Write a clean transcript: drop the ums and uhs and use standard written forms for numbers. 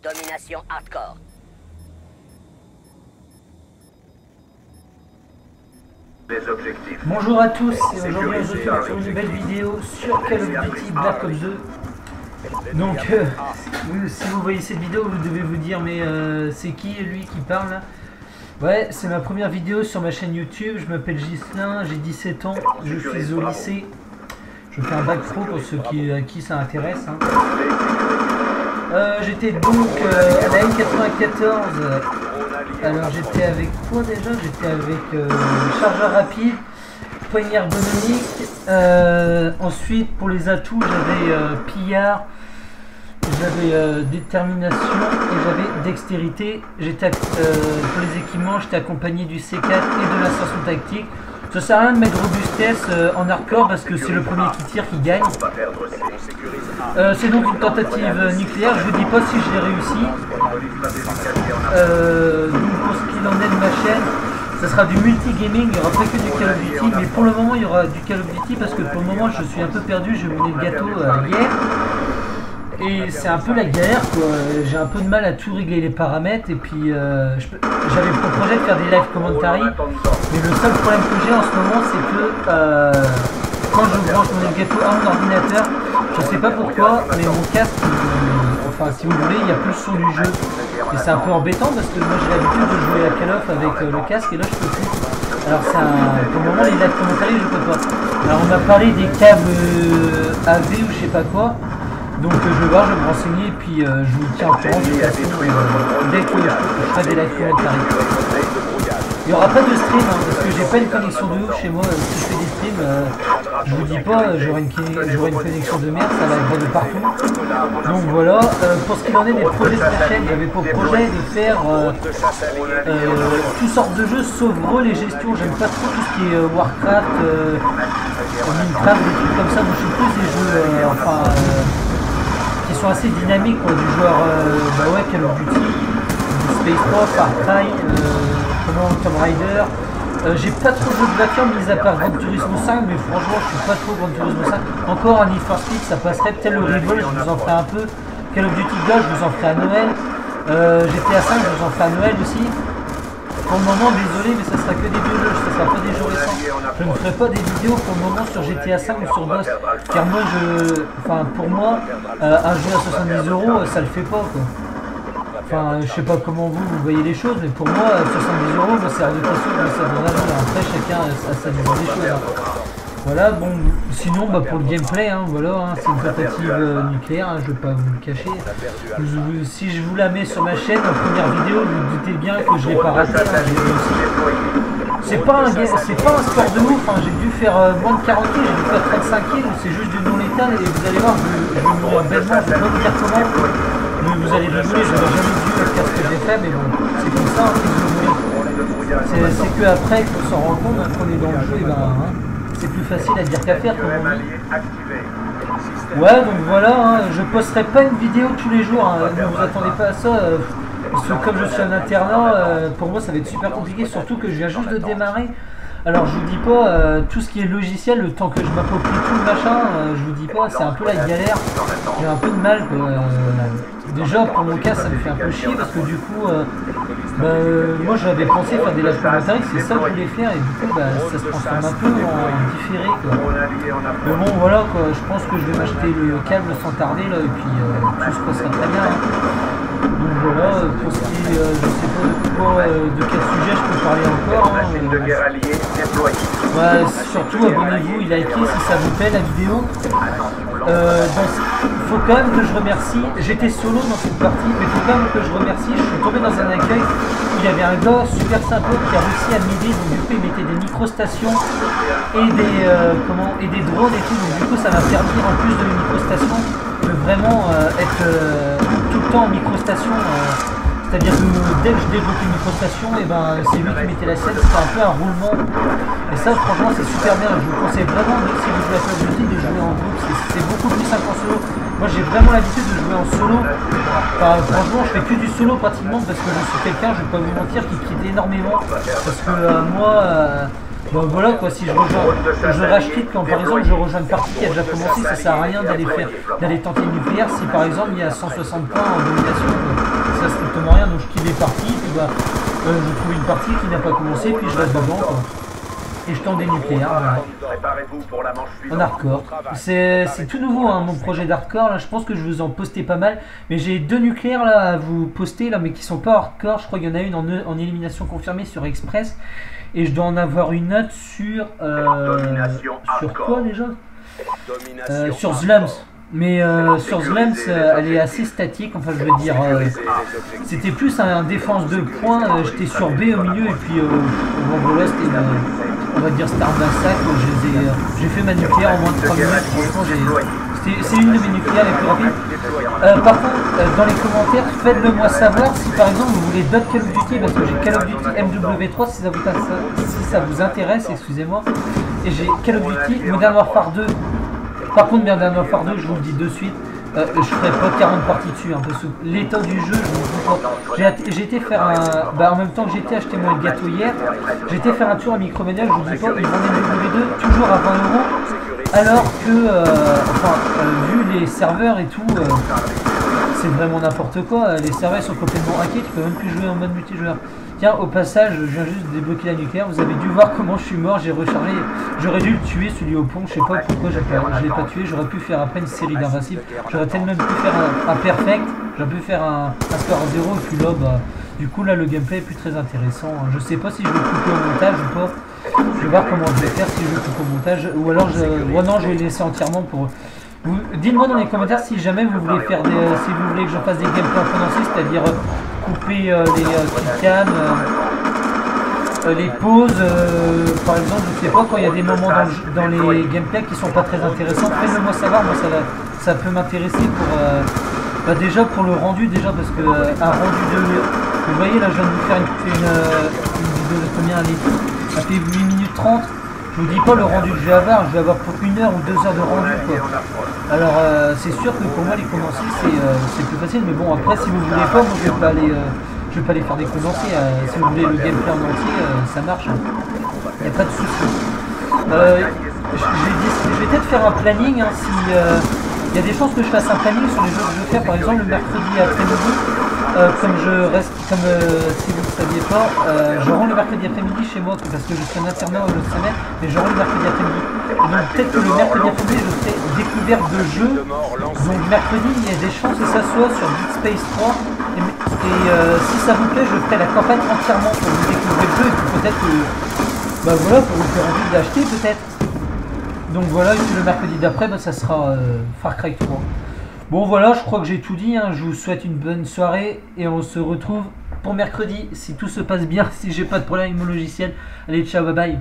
Domination hardcore. Bonjour à tous, et aujourd'hui on se retrouve sur une nouvelle vidéo sur Call of Duty Black Ops 2. Donc si vous voyez cette vidéo vous devez vous dire mais c'est qui lui qui parle là? Ouais, c'est ma première vidéo sur ma chaîne YouTube, je m'appelle Ghislain, j'ai 17 ans, je suis au lycée. Je fais un bac pro pour ceux à qui ça intéresse. Hein. J'étais donc à la N94. Alors j'étais avec quoi déjà? J'étais avec chargeur rapide, poignée ergonomique. Ensuite pour les atouts j'avais pillard, j'avais détermination et j'avais dextérité. J'étais pour les équipements j'étais accompagné du C4 et de l'ascension tactique. Ça sert à rien de mettre robustesse en hardcore parce que c'est le premier qui tire qui gagne. C'est donc une tentative nucléaire, je vous dis pas si je l'ai réussi. Donc pour ce qu'il en est de ma chaîne, ça sera du multi-gaming, il n'y aura pas que du Call of Duty, mais pour le moment il y aura du Call of Duty parce que pour le moment je suis un peu perdu, je venais le gâteau hier. Et c'est un peu la galère quoi, j'ai un peu de mal à tout régler les paramètres et puis j'avais pour projet de faire des live commentary, mais le seul problème que j'ai en ce moment c'est que quand je branche mon gâteau à mon ordinateur, je sais pas pourquoi, mais mon casque, enfin si vous voulez, il n'y a plus le son du jeu. Et c'est un peu embêtant parce que moi j'ai l'habitude de jouer à Call of avec le casque et là je peux plus. Alors pour le moment les live commentary je peux pas. Alors on m'a parlé des câbles AV ou je sais pas quoi. Donc je vais voir, je vais me renseigner et puis je vous tiens au courant de toute façon dès que je ferai des live commentaires. Il n'y aura pas de stream hein, parce que j'ai pas une connexion de ouf chez moi. Si je fais des streams, je vous dis pas, j'aurai une connexion de merde, ça va être de partout. Donc voilà, pour ce qu'il en est des projets de la chaîne, j'avais pour projet de faire toutes sortes de jeux sauf relais gestion. J'aime pas trop tout ce qui est Warcraft, Minecraft, des trucs comme ça. Donc je suis plus des jeux qui sont assez dynamiques quoi, du joueur ouais, Call of Duty, du Space Force, Far Cry, Tomb Raider. J'ai pas trop de jeux de vainqueur mis à part Gran Turismo 5, mais franchement je suis pas trop Gran Turismo 5. Encore un Need for Speed ça passerait, peut-être le Revolve je vous en ferai un peu. Call of Duty Ghost je vous en ferai à Noël. GTA 5 je vous en ferai à Noël aussi. Pour le moment désolé mais ça sera que des vieux jeux, ça sera pas des jeux récents. Je ne ferai pas des vidéos pour le moment sur GTA 5 ou sur Ghost. Car moi pour moi un jeu à 70 € ça le fait pas quoi. Enfin, je sais pas comment vous voyez les choses, mais pour moi, 70 €, c'est hors de question que ça donne un jeu. Après, chacun a sa vision des choses. Hein. Voilà, bon, sinon, pour le gameplay, hein, voilà, hein, c'est une tentative nucléaire, hein, je vais pas vous le cacher. Si je vous la mets sur ma chaîne, en première vidéo, vous vous doutez bien que je l'ai pas raté, hein, j'ai réussi. C'est pas un sport de ouf, hein, j'ai dû faire moins de 40 kills, j'ai dû faire 35 kills, c'est juste du non létal, et vous allez voir, je vais mourir bêtement, je vais pas vous dire comment. Mais vous allez rigoler, je n'ai jamais vu le casque que j'ai fait, mais bon, c'est comme ça, c'est que après qu'on s'en rend compte, qu'on est dans le jeu, et hein, c'est plus facile à dire qu'à faire, comme on dit. Ouais, donc voilà, hein, je posterai pas une vidéo tous les jours, hein, ne vous attendez pas à ça, parce que comme je suis un internat, pour moi ça va être super compliqué, surtout que je viens juste de démarrer. Alors je vous dis pas, tout ce qui est logiciel, le temps que je m'approprie tout le machin, je vous dis pas, c'est un peu la galère, j'ai un peu de mal quoi. Déjà pour mon cas ça me fait un peu chier parce que du coup, moi j'avais pensé faire des live commentaires, c'est ça que je voulais faire et du coup ça se transforme un peu en différé quoi. Mais bon voilà quoi, je pense que je vais m'acheter le câble sans tarder là et puis tout se passera très bien. Hein. Donc voilà, pour ce qui est, je sais pas de quel sujet je peux parler encore. Hein, surtout abonnez-vous et likez si ça vous plaît la vidéo. Il faut quand même que je remercie, j'étais solo dans cette partie, mais il faut quand même que je remercie, je suis tombé dans un accueil où il y avait un gars super sympa qui a réussi à m'aider, donc du coup il mettait des microstations et des drones et tout, donc du coup ça m'a permis en plus de microstations de vraiment être tout le temps en microstation. C'est-à-dire que dès que je débloquais une microstation, et c'est lui qui mettait la scène, c'était un peu un roulement. Et ça franchement c'est super bien, je vous conseille vraiment si vous jouez à Call of Duty de jouer en groupe, c'est beaucoup plus simple en solo. Moi j'ai vraiment l'habitude de jouer en solo. Enfin, franchement je fais que du solo pratiquement parce que je suis quelqu'un, je vais pas vous mentir, qui quitte énormément. Parce que moi Donc voilà quoi, si je rage quitte quand par exemple je rejoins une partie qui a déjà commencé, ça sert à rien d'aller tenter le nucléaire si par exemple il y a 160 points en domination, ça sert strictement rien, donc je quitte les parties, puis bah, je trouve une partie qui n'a pas commencé, puis je reste dedans quoi. Et je tente des nucléaires, voilà. En hardcore. C'est tout nouveau hein, mon projet d'hardcore, là je pense que je vous en postais pas mal, mais j'ai 2 nucléaires là à vous poster là, mais qui sont pas hardcore, je crois qu'il y en a une en élimination confirmée sur Express, et je dois en avoir une autre sur quoi déjà sur Slums. Mais sur Slums, elle est assez statique, enfin je veux dire, c'était plus un défense de points, j'étais sur B au milieu et puis voilà, c'était on va dire Star Massacre, j'ai fait ma nucléaire en moins de 3 minutes, franchement c'est une de mes nucléaires les plus rapides. Par contre, dans les commentaires, faites-le moi savoir si par exemple vous voulez d'autres Call of Duty, parce que j'ai Call of Duty MW3 si ça vous intéresse, excusez-moi, et j'ai Call of Duty Modern Warfare 2. Par contre, Modern Warfare 2, je vous le dis de suite, je ferai pas 40 parties dessus, hein, parce que l'état du jeu, je vous dis pas. J'ai été faire un... Bah, en même temps que j'étais acheté moi le gâteau hier, j'ai été faire un tour à Micromania, je vous dis pas, ils vendaient le W2 toujours à 20 €, alors que, vu les serveurs et tout, c'est vraiment n'importe quoi, les serveurs sont complètement hackés, tu peux même plus jouer en mode multijoueur. Tiens, au passage, je viens juste de débloquer la nucléaire, vous avez dû voir comment je suis mort, j'ai rechargé, j'aurais dû le tuer celui au pont, je sais pas pourquoi je l'ai pas tué, j'aurais pu faire après une série d'invincibles, j'aurais tellement pu faire un perfect, j'aurais pu faire un score à 0 et puis là, bah, du coup là le gameplay est plus très intéressant, je sais pas si je vais couper au montage ou pas, je vais voir comment je vais faire si je coupe au montage, ou alors non, je vais le laisser entièrement pour... Dites-moi dans les commentaires si jamais vous voulez faire si vous voulez que je fasse des gameplays condensés, c'est-à-dire couper les killcams, les pauses, par exemple, je sais pas, quand il y a des moments dans les gameplays qui sont pas très intéressants, faites-le moi savoir, moi ça peut m'intéresser pour bah déjà pour le rendu, déjà parce que un rendu de... Vous voyez là je viens de vous faire une vidéo de combien elle est, ça fait 8 minutes 30. Je vous dis pas le rendu que je vais avoir pour 1 heure ou 2 heures de rendu quoi. Alors c'est sûr que pour moi les condensés c'est plus facile, mais bon après si vous voulez pas, moi je vais pas aller faire des condensés, si vous voulez le gameplay en entier, ça marche, hein. Il n'y a pas de souci. Je vais peut-être faire un planning, hein, si il y a des chances que je fasse un planning sur les jeux que je veux faire, par exemple le mercredi après-midi, si vous ne saviez pas, je rends le mercredi après-midi chez moi parce que je suis un internat au semaine, mais je rends le mercredi après-midi. Donc peut-être que le mercredi après-midi je ferai découverte de jeux, donc mercredi il y a des chances que ça soit sur Dead Space 3, et si ça vous plaît je ferai la campagne entièrement pour vous découvrir le jeu et puis peut-être que, bah voilà, pour vous faire envie de l'acheter peut-être. Donc voilà, le mercredi d'après, bah, ça sera Far Cry 3. Bon voilà, je crois que j'ai tout dit, hein. Je vous souhaite une bonne soirée et on se retrouve pour mercredi si tout se passe bien, si j'ai pas de problème avec mon logiciel. Allez, ciao, bye bye.